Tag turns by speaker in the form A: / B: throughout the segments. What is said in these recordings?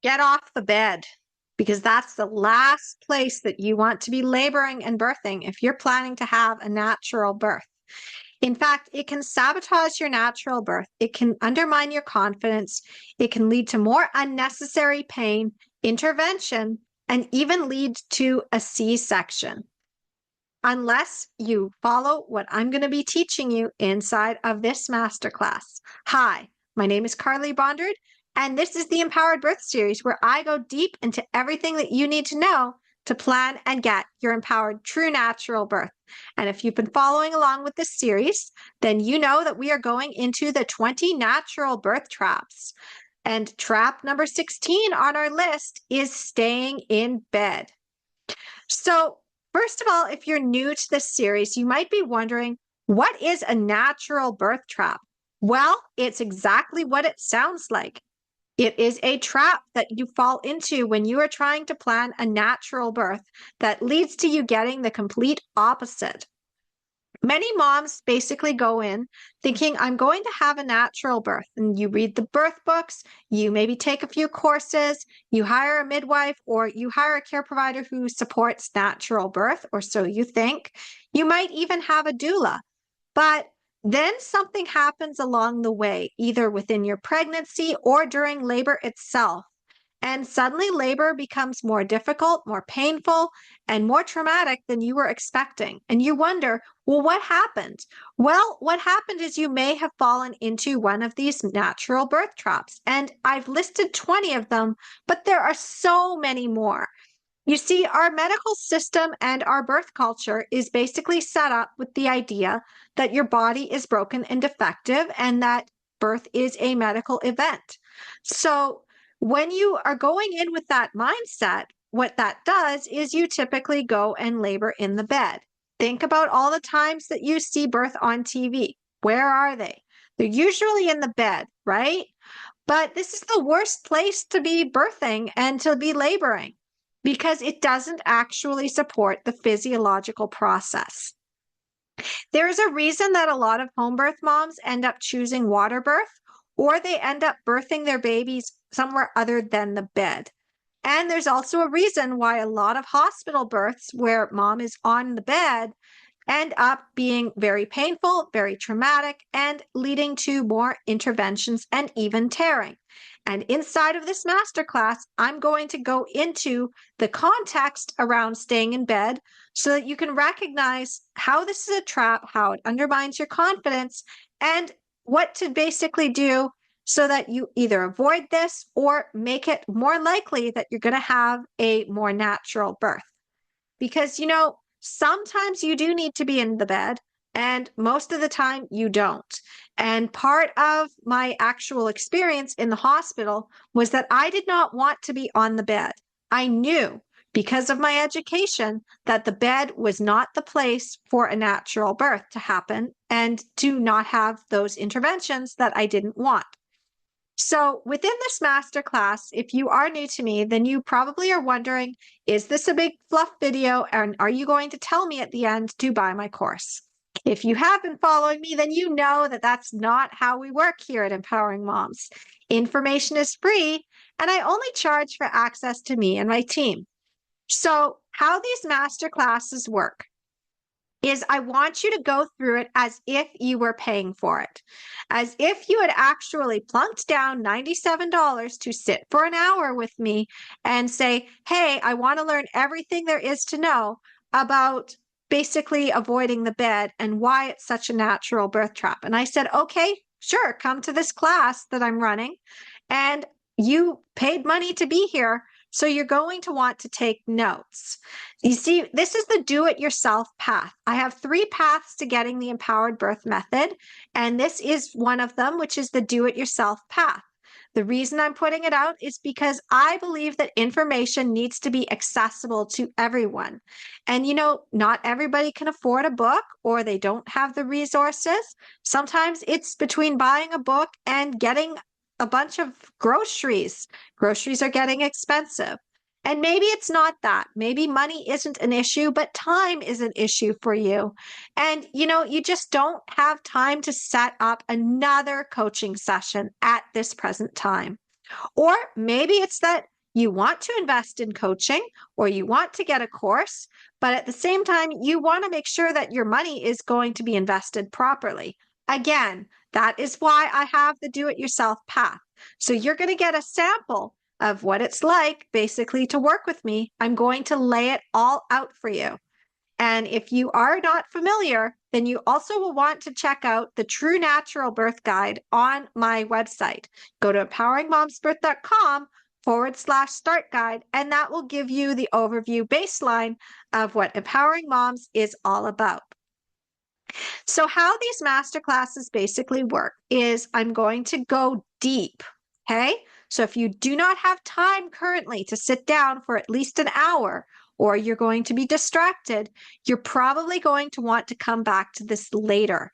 A: Get off the bed because that's the last place that you want to be laboring and birthing if you're planning to have a natural birth. In fact, it can sabotage your natural birth. It can undermine your confidence. It can lead to more unnecessary pain, intervention, and even lead to a C-section. Unless you follow what I'm going to be teaching you inside of this masterclass. Hi, my name is Carly Bonderud, and this is the Empowered Birth Series, where I go deep into everything that you need to know to plan and get your empowered, true natural birth. And if you've been following along with this series, then you know that we are going into the 20 natural birth traps. And trap number 16 on our list is staying in bed. So, first of all, if you're new to this series, you might be wondering, what is a natural birth trap? Well, it's exactly what it sounds like. It is a trap that you fall into when you are trying to plan a natural birth that leads to you getting the complete opposite. Many moms basically go in thinking, I'm going to have a natural birth. And you read the birth books, you maybe take a few courses, you hire a midwife, or you hire a care provider who supports natural birth, or so you think. You might even have a doula. But then something happens along the way, either within your pregnancy or during labor itself. And suddenly labor becomes more difficult, more painful, and more traumatic than you were expecting. And you wonder, well, what happened? Well, what happened is you may have fallen into one of these natural birth traps. And I've listed 20 of them, but there are so many more. You see, our medical system and our birth culture is basically set up with the idea that your body is broken and defective and that birth is a medical event. So when you are going in with that mindset, what that does is you typically go and labor in the bed. Think about all the times that you see birth on TV. Where are they? They're usually in the bed, right? But this is the worst place to be birthing and to be laboring because it doesn't actually support the physiological process. There is a reason that a lot of home birth moms end up choosing water birth, or they end up birthing their babies somewhere other than the bed. And there's also a reason why a lot of hospital births where mom is on the bed end up being very painful, very traumatic, and leading to more interventions and even tearing. And inside of this masterclass, I'm going to go into the context around staying in bed so that you can recognize how this is a trap, how it undermines your confidence, and what to basically do so that you either avoid this or make it more likely that you're going to have a more natural birth. Because, sometimes you do need to be in the bed, and most of the time you don't. And part of my actual experience in the hospital was that I did not want to be on the bed. I knew because of my education that the bed was not the place for a natural birth to happen and to not have those interventions that I didn't want. So within this masterclass, if you are new to me, then you probably are wondering, is this a big fluff video? And are you going to tell me at the end to buy my course? If you have been following me, then you know that that's not how we work here at Empowering Moms. Information is free, and I only charge for access to me and my team. So how these masterclasses work is I want you to go through it as if you were paying for it, as if you had actually plunked down $97 to sit for an hour with me and say, hey, I want to learn everything there is to know about basically avoiding the bed and why it's such a natural birth trap. And I said, okay, sure, come to this class that I'm running. And you paid money to be here. So you're going to want to take notes. You see, this is the do-it-yourself path. I have 3 paths to getting the empowered birth method, and this is one of them, which is the do-it-yourself path. The reason I'm putting it out is because I believe that information needs to be accessible to everyone. And not everybody can afford a book or they don't have the resources. Sometimes it's between buying a book and getting a bunch of groceries. Groceries are getting expensive. And maybe it's not that. Maybe money isn't an issue, but time is an issue for you. And, you just don't have time to set up another coaching session at this present time. Or maybe it's that you want to invest in coaching or you want to get a course, but at the same time, you want to make sure that your money is going to be invested properly. Again, that is why I have the do-it-yourself path. So you're going to get a sample of what it's like basically to work with me. I'm going to lay it all out for you. And if you are not familiar, then you also will want to check out the True Natural Birth Guide on my website. Go to empoweringmomsbirth.com/start guide, and that will give you the overview baseline of what Empowering Moms is all about. So how these masterclasses basically work is I'm going to go deep, okay? So if you do not have time currently to sit down for at least an hour, or you're going to be distracted, you're probably going to want to come back to this later.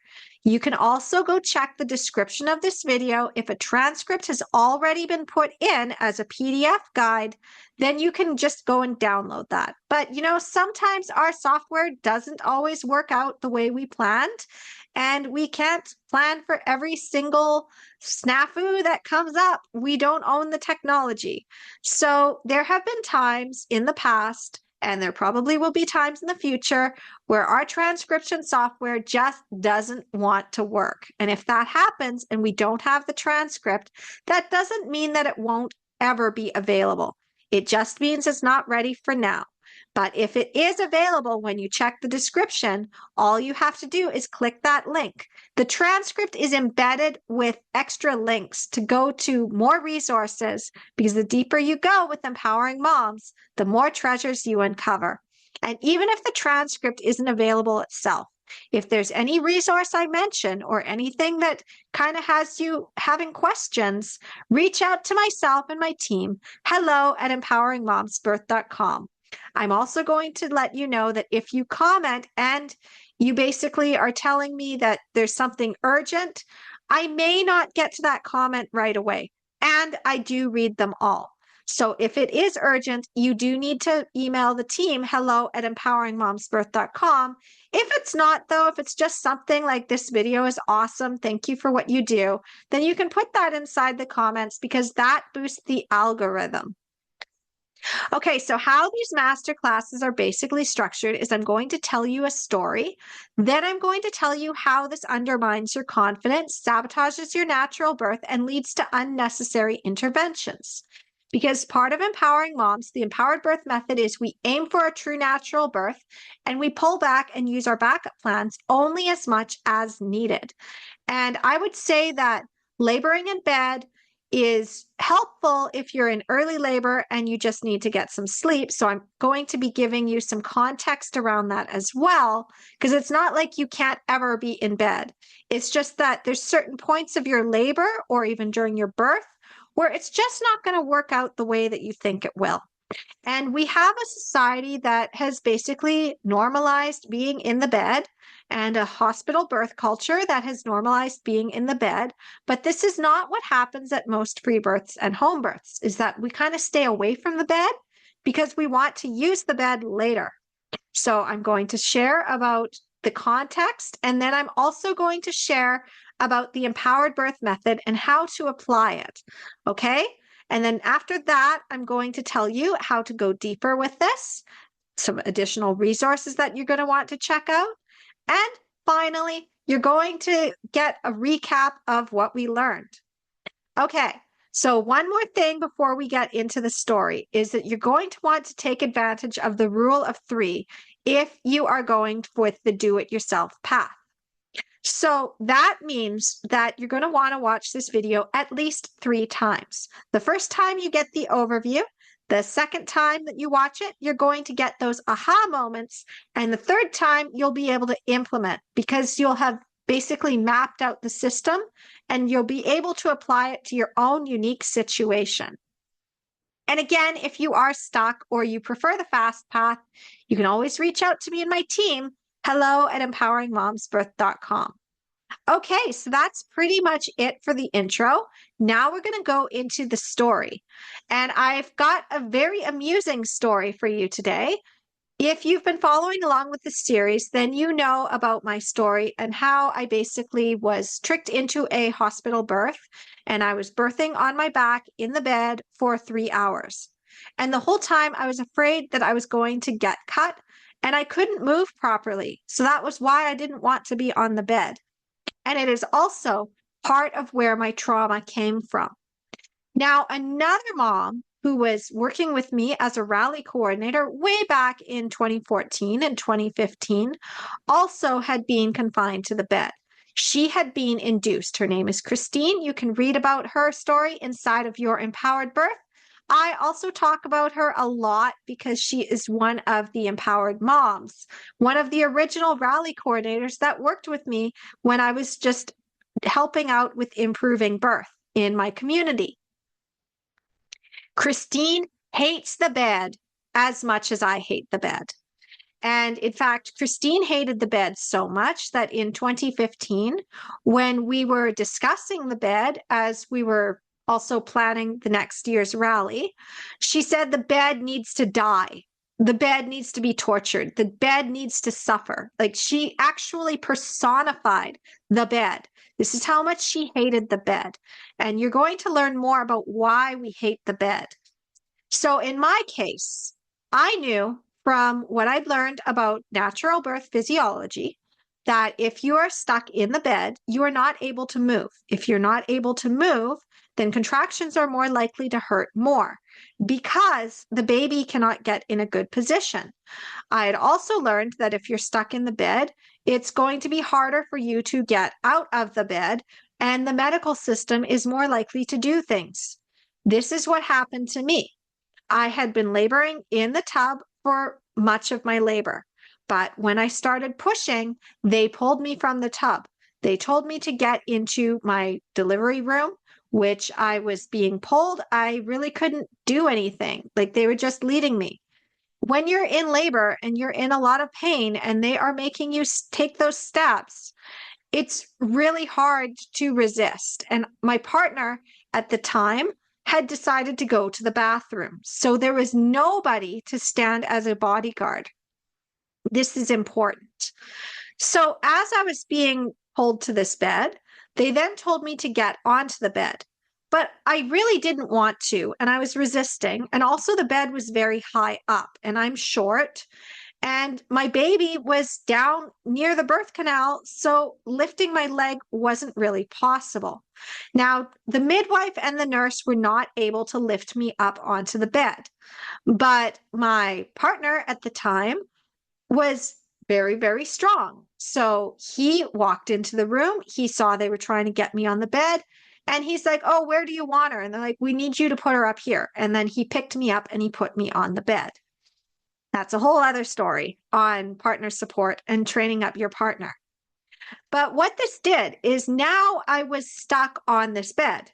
A: You can also go check the description of this video. If a transcript has already been put in as a PDF guide, then you can just go and download that. But sometimes our software doesn't always work out the way we planned, and we can't plan for every single snafu that comes up. We don't own the technology. So there have been times in the past, and there probably will be times in the future, where our transcription software just doesn't want to work. And if that happens and we don't have the transcript, that doesn't mean that it won't ever be available. It just means it's not ready for now. But if it is available when you check the description, all you have to do is click that link. The transcript is embedded with extra links to go to more resources, because the deeper you go with Empowering Moms, the more treasures you uncover. And even if the transcript isn't available itself, if there's any resource I mention or anything that kind of has you having questions, reach out to myself and my team, hello@empoweringmomsbirth.com. I'm also going to let you know that if you comment and you basically are telling me that there's something urgent, I may not get to that comment right away. And I do read them all. So if it is urgent, you do need to email the team, hello@empoweringmomsbirth.com. If it's not, though, if it's just something like this video is awesome, thank you for what you do, then you can put that inside the comments, because that boosts the algorithm. Okay, so how these master classes are basically structured is I'm going to tell you a story. Then I'm going to tell you how this undermines your confidence, sabotages your natural birth, and leads to unnecessary interventions. Because part of Empowering Moms, the empowered birth method, is we aim for a true natural birth and we pull back and use our backup plans only as much as needed. And I would say that laboring in bed is helpful if you're in early labor and you just need to get some sleep. So I'm going to be giving you some context around that as well, because it's not like you can't ever be in bed. It's just that there's certain points of your labor or even during your birth where it's just not going to work out the way that you think it will. And we have a society that has basically normalized being in the bed, and a hospital birth culture that has normalized being in the bed. But this is not what happens at most free births and home births, is that we kind of stay away from the bed because we want to use the bed later. So I'm going to share about the context, and then I'm also going to share about the empowered birth method and how to apply it. Okay? And then after that, I'm going to tell you how to go deeper with this, some additional resources that you're going to want to check out. And finally, you're going to get a recap of what we learned. Okay, so one more thing before we get into the story is that you're going to want to take advantage of the rule of 3 if you are going with the do-it-yourself path. So that means that you're going to want to watch this video at least 3 times. The first time you get the overview, the second time that you watch it, you're going to get those aha moments, and the third time you'll be able to implement, because you'll have basically mapped out the system and you'll be able to apply it to your own unique situation. And again, if you are stuck or you prefer the fast path, you can always reach out to me and my team, hello@empoweringmomsbirth.com. Okay, so that's pretty much it for the intro. Now we're going to go into the story. And I've got a very amusing story for you today. If you've been following along with the series, then you know about my story and how I basically was tricked into a hospital birth, and I was birthing on my back in the bed for 3 hours. And the whole time I was afraid that I was going to get cut and I couldn't move properly. So that was why I didn't want to be on the bed. And it is also part of where my trauma came from. Now, another mom who was working with me as a rally coordinator way back in 2014 and 2015 also had been confined to the bed. She had been induced. Her name is Christine. You can read about her story inside of Your Empowered Birth. I also talk about her a lot because she is one of the empowered moms, one of the original rally coordinators that worked with me when I was just helping out with improving birth in my community. Christine hates the bed as much as I hate the bed. And in fact, Christine hated the bed so much that in 2015, when we were discussing the bed as we were also planning the next year's rally, she said the bed needs to die. The bed needs to be tortured. The bed needs to suffer. Like, she actually personified the bed. This is how much she hated the bed. And you're going to learn more about why we hate the bed. So in my case, I knew from what I'd learned about natural birth physiology that if you are stuck in the bed, you are not able to move. If you're not able to move, then contractions are more likely to hurt more because the baby cannot get in a good position. I had also learned that if you're stuck in the bed, it's going to be harder for you to get out of the bed, and the medical system is more likely to do things. This is what happened to me. I had been laboring in the tub for much of my labor, but when I started pushing, they pulled me from the tub. They told me to get into my delivery room, which I was being pulled. I really couldn't do anything. Like, they were just leading me. When you're in labor and you're in a lot of pain and they are making you take those steps, it's really hard to resist. And my partner at the time had decided to go to the bathroom. So there was nobody to stand as a bodyguard. This is important. So as I was being pulled to this bed, they then told me to get onto the bed. But I really didn't want to, and I was resisting. And also the bed was very high up, and I'm short. And my baby was down near the birth canal, so lifting my leg wasn't really possible. Now, the midwife and the nurse were not able to lift me up onto the bed, but my partner at the time was very, very strong. So he walked into the room. He saw they were trying to get me on the bed. And he's like, "Oh, where do you want her?" And they're like, "We need you to put her up here." And then he picked me up and he put me on the bed. That's a whole other story on partner support and training up your partner. But what this did is now I was stuck on this bed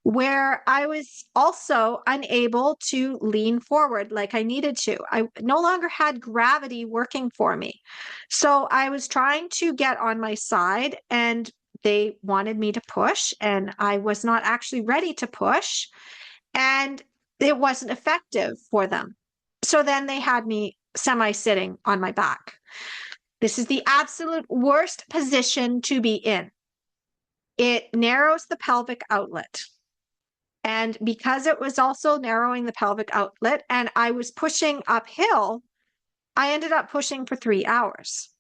A: where I was also unable to lean forward like I needed to. I no longer had gravity working for me. So I was trying to get on my side and they wanted me to push, and I was not actually ready to push, and it wasn't effective for them. So then they had me semi-sitting on my back. This is the absolute worst position to be in. It narrows the pelvic outlet. And because it was also narrowing the pelvic outlet and I was pushing uphill, I ended up pushing for 3 hours.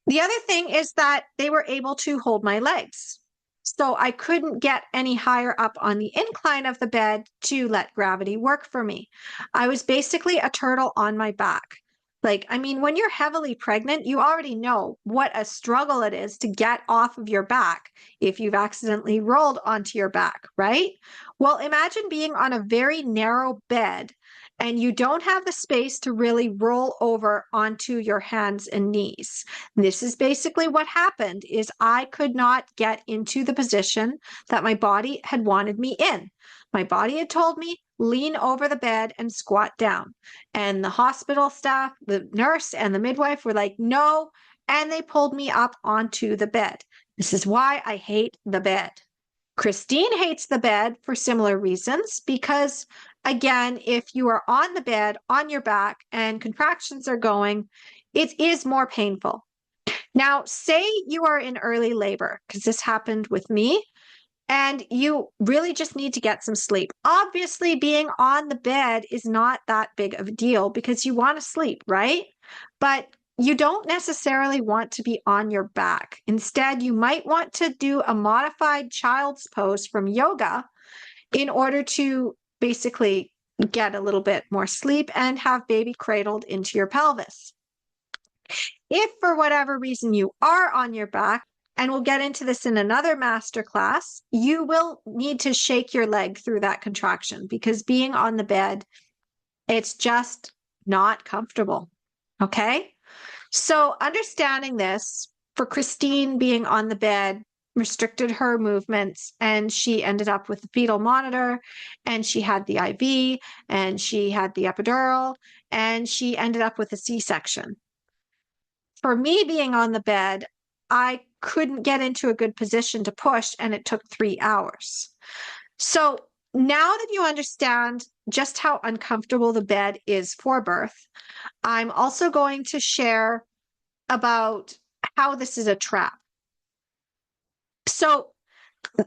A: The other thing is that they were able to hold my legs. So I couldn't get any higher up on the incline of the bed to let gravity work for me. I was basically a turtle on my back. Like, I mean, when you're heavily pregnant, you already know what a struggle it is to get off of your back if you've accidentally rolled onto your back, right? Well, imagine being on a very narrow bed and you don't have the space to really roll over onto your hands and knees. This is basically what happened is I could not get into the position that my body had wanted me in. My body had told me, lean over the bed and squat down. And the hospital staff, the nurse and the midwife were like, no. And they pulled me up onto the bed. This is why I hate the bed. Christine hates the bed for similar reasons because, again, if you are on the bed, on your back, and contractions are going, it is more painful. Now, say you are in early labor, because this happened with me, and you really just need to get some sleep. Obviously, being on the bed is not that big of a deal because you want to sleep, right? But you don't necessarily want to be on your back. Instead, you might want to do a modified child's pose from yoga in order to basically get a little bit more sleep and have baby cradled into your pelvis. If for whatever reason you are on your back, and we'll get into this in another masterclass, you will need to shake your leg through that contraction because being on the bed, it's just not comfortable. Okay? So understanding this, for Christine, being on the bed restricted her movements, and she ended up with the fetal monitor, and she had the IV, and she had the epidural, and she ended up with a C-section. For me being on the bed, I couldn't get into a good position to push, and it took 3 hours. So now that you understand just how uncomfortable the bed is for birth, I'm also going to share about how this is a trap. So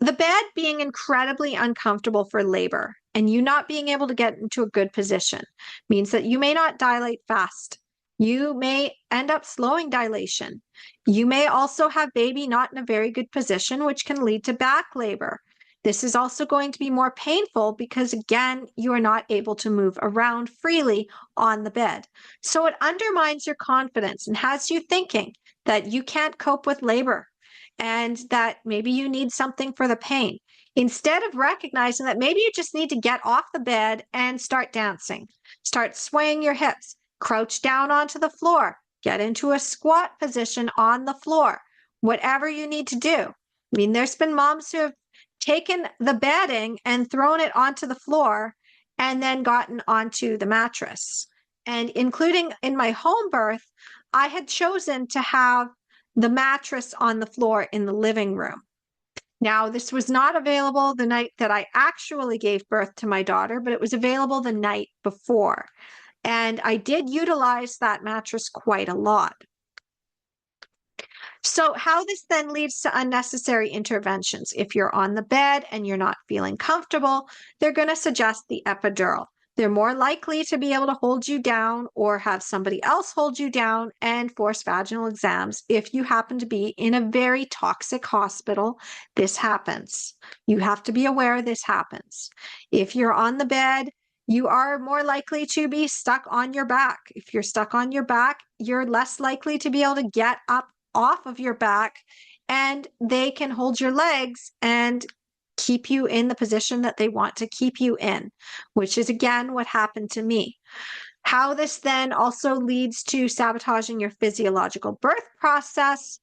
A: the bed being incredibly uncomfortable for labor and you not being able to get into a good position means that you may not dilate fast. You may end up slowing dilation. You may also have baby not in a very good position, which can lead to back labor. This is also going to be more painful because, again, you are not able to move around freely on the bed. So it undermines your confidence and has you thinking that you can't cope with labor and that maybe you need something for the pain. Instead of recognizing that maybe you just need to get off the bed and start dancing, start swaying your hips, crouch down onto the floor, get into a squat position on the floor, whatever you need to do. I mean, there's been moms who have taken the bedding and thrown it onto the floor and then gotten onto the mattress. And including in my home birth, I had chosen to have the mattress on the floor in the living room. Now, this was not available the night that I actually gave birth to my daughter, but it was available the night before. And I did utilize that mattress quite a lot. So how this then leads to unnecessary interventions. If you're on the bed and you're not feeling comfortable, they're going to suggest the epidural. They're more likely to be able to hold you down or have somebody else hold you down and force vaginal exams. If you happen to be in a very toxic hospital, this happens. You have to be aware this happens. If you're on the bed, you are more likely to be stuck on your back. If you're stuck on your back, you're less likely to be able to get up off of your back, and they can hold your legs and keep you in the position that they want to keep you in, which is again what happened to me. How this then also leads to sabotaging your physiological birth process.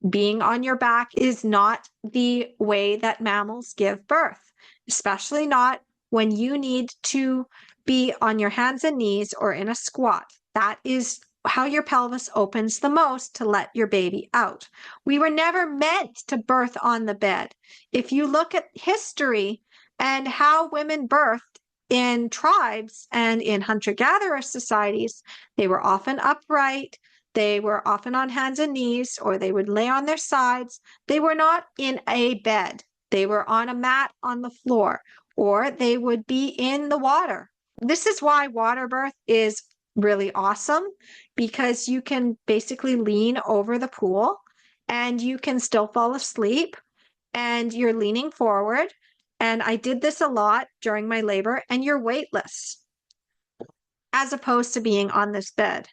A: Being on your back is not the way that mammals give birth, especially not when you need to be on your hands and knees or in a squat. That is how your pelvis opens the most to let your baby out. We were never meant to birth on the bed. If you look at history and how women birthed in tribes and in hunter-gatherer societies, they were often upright, they were often on hands and knees, or they would lay on their sides. They were not in a bed. They were on a mat on the floor, or they would be in the water. This is why water birth is really awesome, because you can basically lean over the pool and you can still fall asleep and you're leaning forward. And I did this a lot during my labor, and you're weightless as opposed to being on this bed.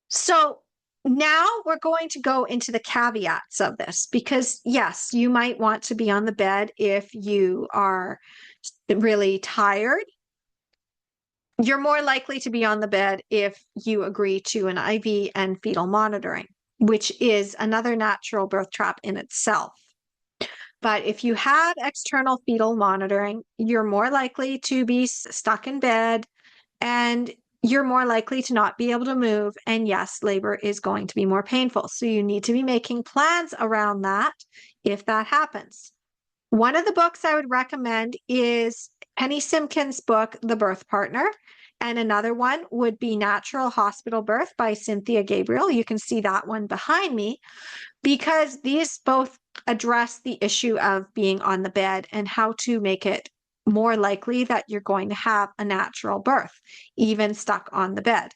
A: So now we're going to go into the caveats of this, because yes, you might want to be on the bed if you are really tired. You're more likely to be on the bed if you agree to an IV and fetal monitoring, which is another natural birth trap in itself. But if you have external fetal monitoring, you're more likely to be stuck in bed, and you're more likely to not be able to move. And yes, labor is going to be more painful. So you need to be making plans around that if that happens. One of the books I would recommend is Penny Simkin's book, The Birth Partner. And another one would be Natural Hospital Birth by Cynthia Gabriel. You can see that one behind me, because these both address the issue of being on the bed and how to make it more likely that you're going to have a natural birth, even stuck on the bed.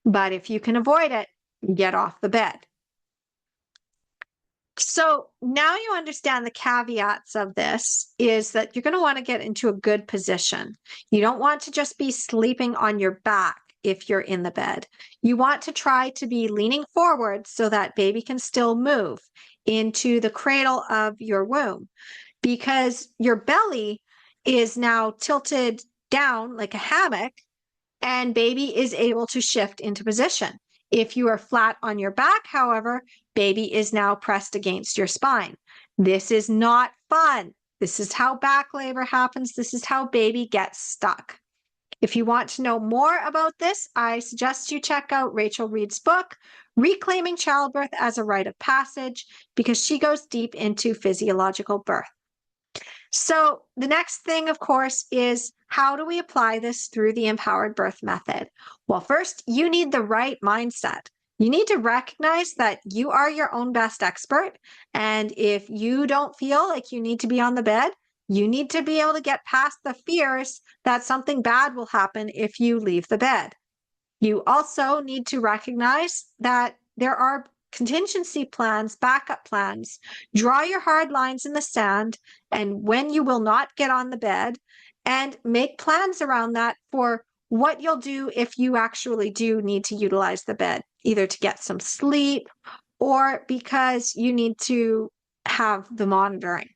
A: But if you can avoid it, get off the bed. So now you understand the caveats of this is that you're going to want to get into a good position. You don't want to just be sleeping on your back if you're in the bed. You want to try to be leaning forward so that baby can still move into the cradle of your womb, because your belly is now tilted down like a hammock and baby is able to shift into position. If you are flat on your back, however, baby is now pressed against your spine. This is not fun. This is how back labor happens. This is how baby gets stuck. If you want to know more about this, I suggest you check out Rachel Reed's book, Reclaiming Childbirth as a Rite of Passage, because she goes deep into physiological birth. So the next thing, of course, is how do we apply this through the empowered birth method? Well, first, you need the right mindset. You need to recognize that you are your own best expert. And if you don't feel like you need to be on the bed, you need to be able to get past the fears that something bad will happen if you leave the bed. You also need to recognize that there are contingency plans, backup plans. Draw your hard lines in the sand and when you will not get on the bed, and make plans around that for what you'll do if you actually do need to utilize the bed, either to get some sleep or because you need to have the monitoring.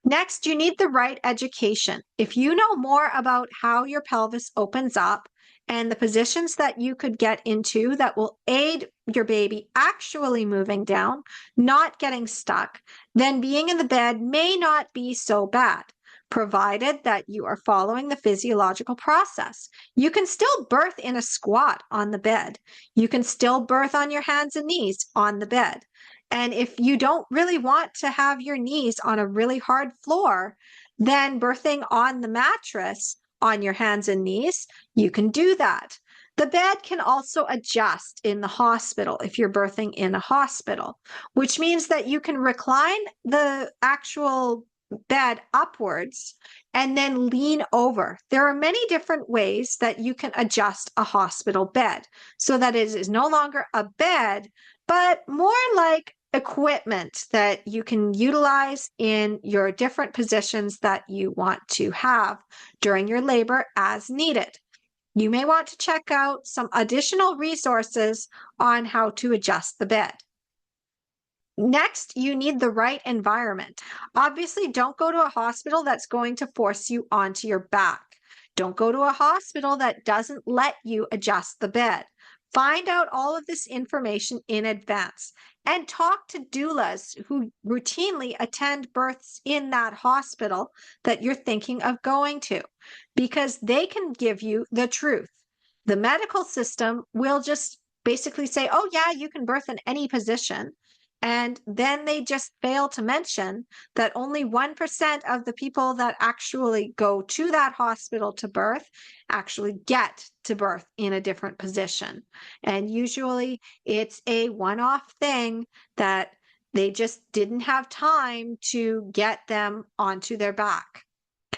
A: Next, you need the right education. If you know more about how your pelvis opens up and the positions that you could get into that will aid your baby actually moving down, not getting stuck, then being in the bed may not be so bad, provided that you are following the physiological process. You can still birth in a squat on the bed. You can still birth on your hands and knees on the bed. And if you don't really want to have your knees on a really hard floor, then birthing on the mattress on your hands and knees, you can do that. The bed can also adjust in the hospital if you're birthing in a hospital, which means that you can recline the actual bed upwards and then lean over. There are many different ways that you can adjust a hospital bed so that it is no longer a bed, but more like equipment that you can utilize in your different positions that you want to have during your labor as needed. You may want to check out some additional resources on how to adjust the bed. Next, you need the right environment. Obviously, don't go to a hospital that's going to force you onto your back. Don't go to a hospital that doesn't let you adjust the bed. Find out all of this information in advance and talk to doulas who routinely attend births in that hospital that you're thinking of going to, because they can give you the truth. The medical system will just basically say, oh yeah, you can birth in any position. And then they just fail to mention that only 1% of the people that actually go to that hospital to birth actually get to birth in a different position. And usually it's a one-off thing that they just didn't have time to get them onto their back.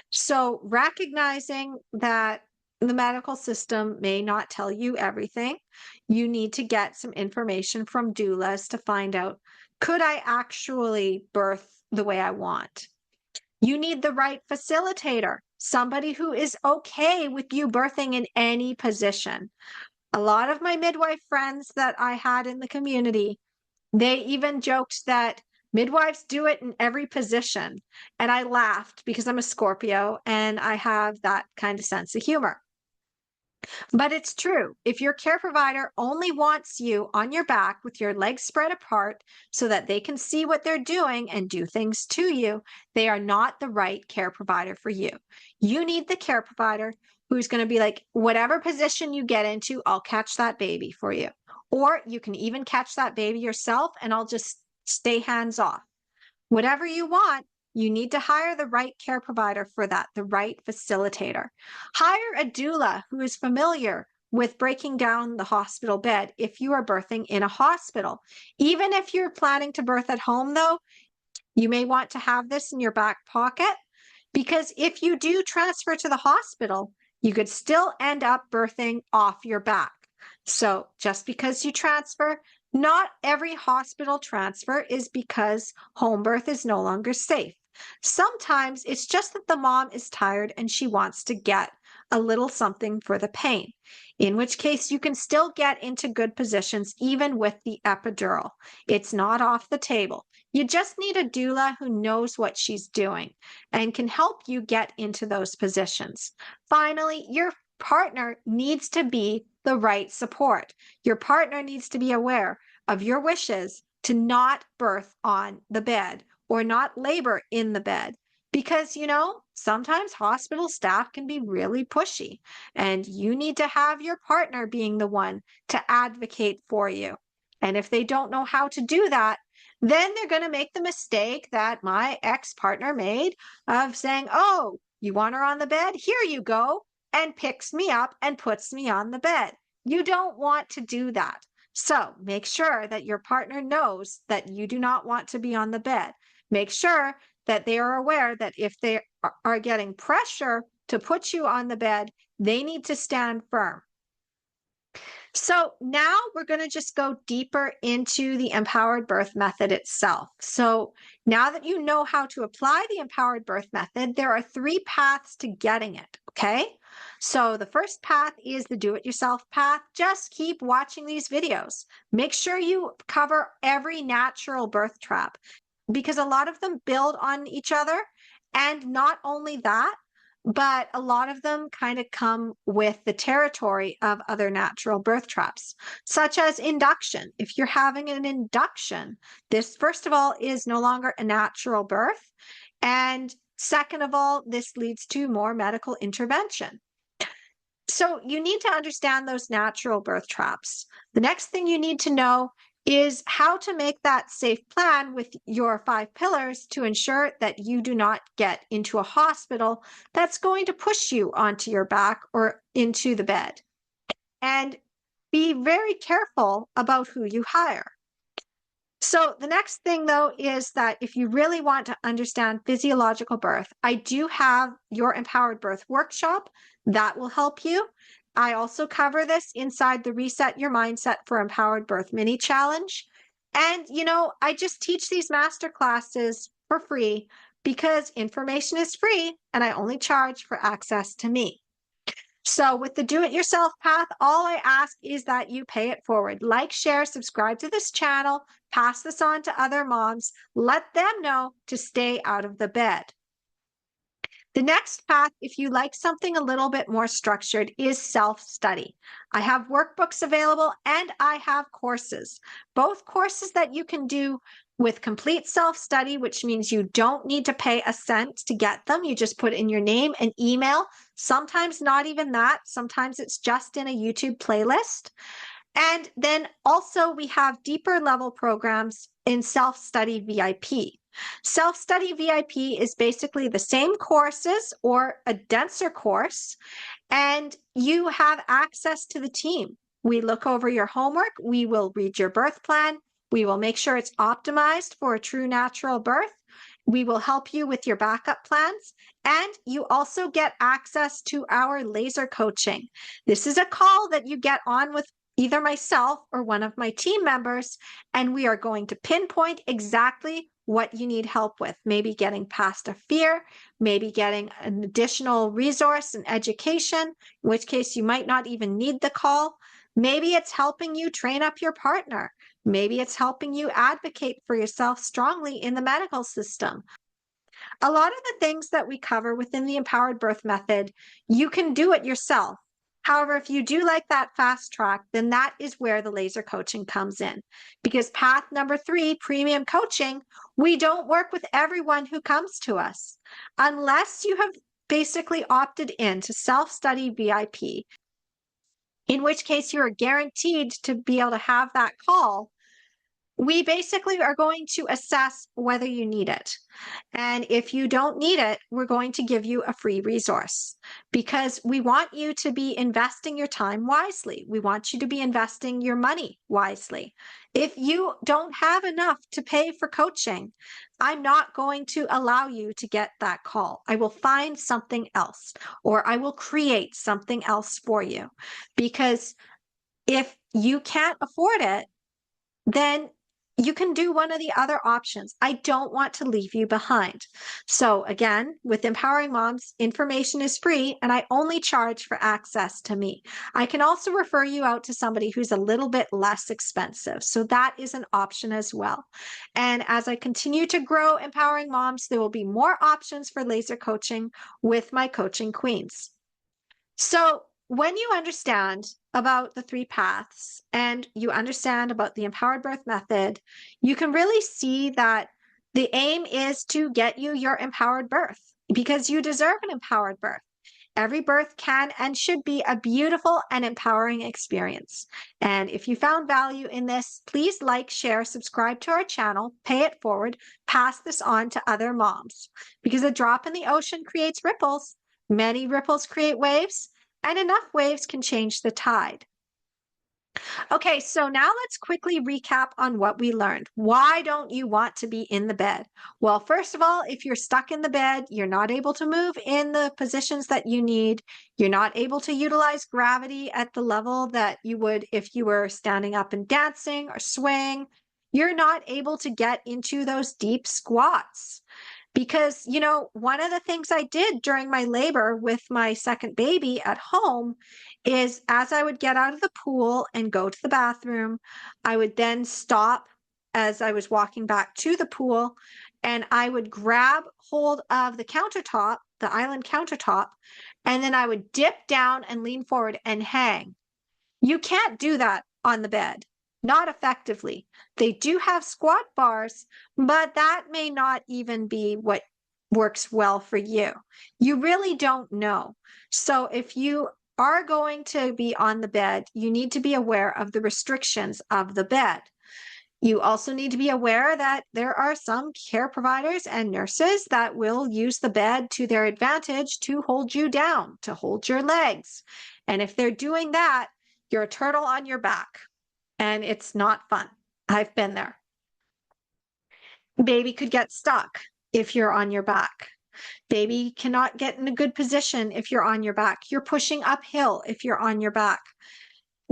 A: So recognizing that the medical system may not tell you everything, you need to get some information from doulas to find out, could I actually birth the way I want? You need the right facilitator, somebody who is okay with you birthing in any position. A lot of my midwife friends that I had in the community, they even joked that midwives do it in every position. And I laughed because I'm a Scorpio and I have that kind of sense of humor. But it's true. If your care provider only wants you on your back with your legs spread apart so that they can see what they're doing and do things to you, they are not the right care provider for you. You need the care provider who's going to be like, whatever position you get into, I'll catch that baby for you. Or you can even catch that baby yourself and I'll just stay hands off. Whatever you want, you need to hire the right care provider for that, the right facilitator. Hire a doula who is familiar with breaking down the hospital bed if you are birthing in a hospital. Even if you're planning to birth at home, though, you may want to have this in your back pocket, because if you do transfer to the hospital, you could still end up birthing off your back. So just because you transfer, not every hospital transfer is because home birth is no longer safe. Sometimes it's just that the mom is tired and she wants to get a little something for the pain, in which case you can still get into good positions even with the epidural. It's not off the table. You just need a doula who knows what she's doing and can help you get into those positions. Finally, your partner needs to be the right support. Your partner needs to be aware of your wishes to not birth on the bed or not labor in the bed. Because, sometimes hospital staff can be really pushy, and you need to have your partner being the one to advocate for you. And if they don't know how to do that, then they're going to make the mistake that my ex-partner made of saying, oh, you want her on the bed? Here you go, and picks me up and puts me on the bed. You don't want to do that. So make sure that your partner knows that you do not want to be on the bed. Make sure that they are aware that if they are getting pressure to put you on the bed, they need to stand firm. So now we're going to just go deeper into the empowered birth method itself. So now that you know how to apply the empowered birth method, there are 3 paths to getting it, okay? So the first path is the do-it-yourself path. Just keep watching these videos. Make sure you cover every natural birth trap, because a lot of them build on each other. And not only that, but a lot of them kind of come with the territory of other natural birth traps, such as induction. If you're having an induction, this, first of all, is no longer a natural birth. And second of all, this leads to more medical intervention. So you need to understand those natural birth traps. The next thing you need to know is how to make that safe plan with your 5 pillars to ensure that you do not get into a hospital that's going to push you onto your back or into the bed. And be very careful about who you hire. So the next thing, though, is that if you really want to understand physiological birth, I do have your Empowered Birth Workshop that will help you. I also cover this inside the Reset Your Mindset for Empowered Birth Mini Challenge. And, I just teach these master classes for free because information is free and I only charge for access to me. So with the do-it-yourself path, all I ask is that you pay it forward. Like, share, subscribe to this channel, pass this on to other moms, let them know to stay out of the bed. The next path, if you like something a little bit more structured, is self-study. I have workbooks available and I have courses, both courses that you can do with complete self-study, which means you don't need to pay a cent to get them. You just put in your name and email. Sometimes not even that. Sometimes it's just in a YouTube playlist. And then also we have deeper level programs in Self-Study VIP. Self-Study VIP is basically the same courses or a denser course, and you have access to the team. We look over your homework. We will read your birth plan. We will make sure it's optimized for a true natural birth. We will help you with your backup plans. And you also get access to our laser coaching. This is a call that you get on with either myself or one of my team members, and we are going to pinpoint exactly what you need help with. Maybe getting past a fear, maybe getting an additional resource and education, in which case you might not even need the call. Maybe it's helping you train up your partner. Maybe it's helping you advocate for yourself strongly in the medical system. A lot of the things that we cover within the Empowered Birth Method, you can do it yourself. However, if you do like that fast track, then that is where the laser coaching comes in. Because path number 3, premium coaching, we don't work with everyone who comes to us. Unless you have basically opted in to self-study VIP, in which case you are guaranteed to be able to have that call, we basically are going to assess whether you need it. And if you don't need it, we're going to give you a free resource because we want you to be investing your time wisely. We want you to be investing your money wisely. If you don't have enough to pay for coaching, I'm not going to allow you to get that call. I will find something else, or I will create something else for you. Because if you can't afford it, then you can do one of the other options. I don't want to leave you behind. So again, with Empowering Moms, information is free and I only charge for access to me. I can also refer you out to somebody who's a little bit less expensive. So that is an option as well. And as I continue to grow Empowering Moms, there will be more options for laser coaching with my coaching queens. So when you understand about the 3 paths and you understand about the empowered birth method, you can really see that the aim is to get you your empowered birth because you deserve an empowered birth. Every birth can and should be a beautiful and empowering experience. And if you found value in this, please like, share, subscribe to our channel, pay it forward, pass this on to other moms because a drop in the ocean creates ripples. Many ripples create waves, and enough waves can change the tide. Okay, so now let's quickly recap on what we learned. Why don't you want to be in the bed? Well, first of all, if you're stuck in the bed, you're not able to move in the positions that you need. You're not able to utilize gravity at the level that you would if you were standing up and dancing or swaying. You're not able to get into those deep squats. Because, you know, one of the things I did during my labor with my second baby at home is as I would get out of the pool and go to the bathroom, I would then stop as I was walking back to the pool and I would grab hold of the countertop, the island countertop, and then I would dip down and lean forward and hang. You can't do that on the bed. Not effectively. They do have squat bars, but that may not even be what works well for you. You really don't know. So if you are going to be on the bed, you need to be aware of the restrictions of the bed. You also need to be aware that there are some care providers and nurses that will use the bed to their advantage to hold you down, to hold your legs. And if they're doing that, you're a turtle on your back. And it's not fun. I've been there. Baby could get stuck if you're on your back. Baby cannot get in a good position if you're on your back. You're pushing uphill if you're on your back.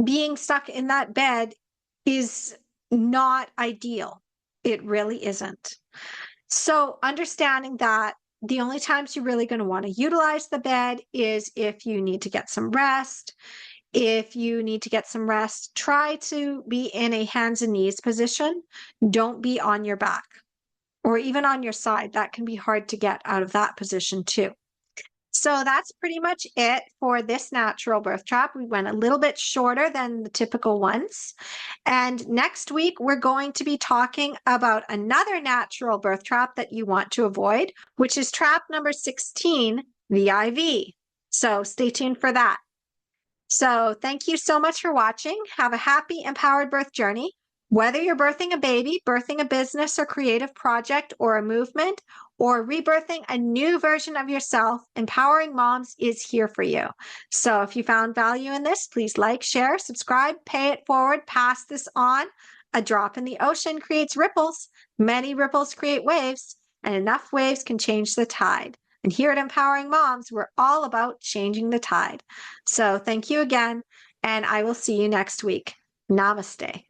A: Being stuck in that bed is not ideal. It really isn't. So understanding that the only times you're really going to want to utilize the bed is if you need to get some rest. If you need to get some rest, try to be in a hands and knees position. Don't be on your back or even on your side. That can be hard to get out of that position too. So that's pretty much it for this natural birth trap. We went a little bit shorter than the typical ones. And next week, we're going to be talking about another natural birth trap that you want to avoid, which is trap number 16, the IV. So stay tuned for that. So thank you so much for watching. Have a happy, empowered birth journey. Whether you're birthing a baby, birthing a business or creative project or a movement, or rebirthing a new version of yourself, Empowering Moms is here for you. So if you found value in this, please like, share, subscribe, pay it forward, pass this on. A drop in the ocean creates ripples. Many ripples create waves, and enough waves can change the tide. And here at Empowering Moms, we're all about changing the tide. So thank you again, and I will see you next week. Namaste.